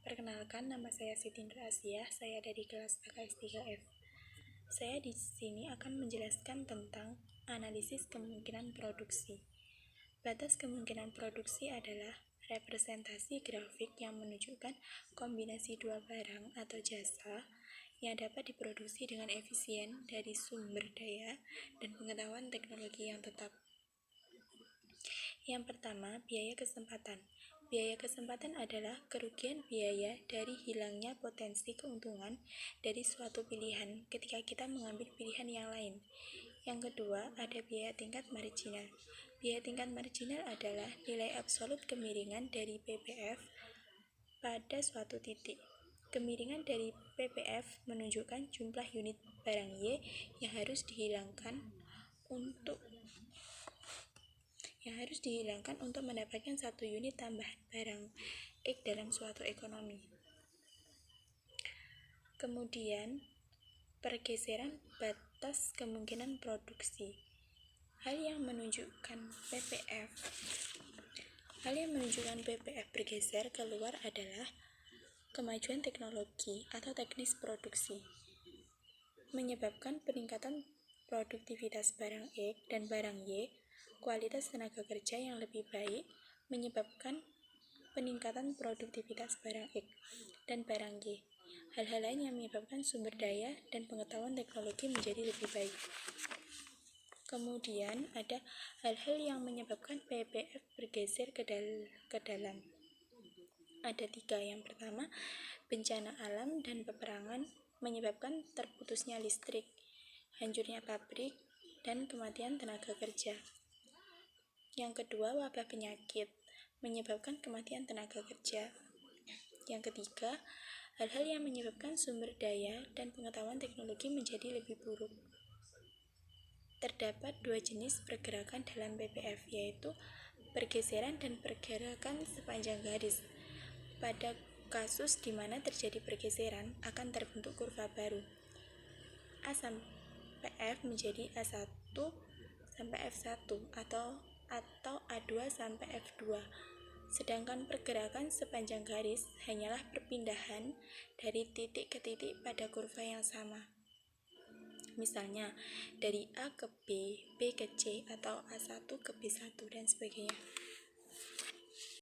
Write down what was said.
Perkenalkan, nama saya Siti Nur Asia, saya dari kelas AKS 3F. Saya di sini akan menjelaskan tentang analisis kemungkinan produksi. Batas kemungkinan produksi adalah representasi grafik yang menunjukkan kombinasi dua barang atau jasa yang dapat diproduksi dengan efisien dari sumber daya dan pengetahuan teknologi yang tetap. Yang pertama, biaya kesempatan. Biaya kesempatan adalah kerugian biaya dari hilangnya potensi keuntungan dari suatu pilihan ketika kita mengambil pilihan yang lain. Yang kedua, ada biaya tingkat marginal. Biaya tingkat marginal adalah nilai absolut kemiringan dari PPF pada suatu titik. Kemiringan dari PPF menunjukkan jumlah unit barang Y yang harus dihilangkan untuk mendapatkan satu unit tambahan barang X dalam suatu ekonomi. Kemudian, pergeseran batas kemungkinan produksi. Hal yang menunjukkan PPF bergeser keluar adalah kemajuan teknologi atau teknis produksi, menyebabkan peningkatan produktivitas barang X dan barang Y. Kualitas tenaga kerja yang lebih baik menyebabkan peningkatan produktivitas barang X dan barang Y. Hal-hal lain yang menyebabkan sumber daya dan pengetahuan teknologi menjadi lebih baik. Kemudian ada hal-hal yang menyebabkan PPF bergeser ke dalam. Ada 3. Yang pertama, bencana alam dan peperangan menyebabkan terputusnya listrik, hancurnya pabrik, dan kematian tenaga kerja. Yang kedua, wabah penyakit menyebabkan kematian tenaga kerja. Yang ketiga, hal-hal yang menyebabkan sumber daya dan pengetahuan teknologi menjadi lebih buruk. Terdapat 2 jenis pergerakan dalam PPF, yaitu pergeseran dan pergerakan sepanjang garis. Pada kasus di mana terjadi pergeseran, akan terbentuk kurva baru. A sampai F menjadi A1 sampai F1 atau A2 sampai F2. Sedangkan pergerakan sepanjang garis hanyalah perpindahan dari titik ke titik pada kurva yang sama. Misalnya, dari A ke B, B ke C, atau A1 ke B1, dan sebagainya.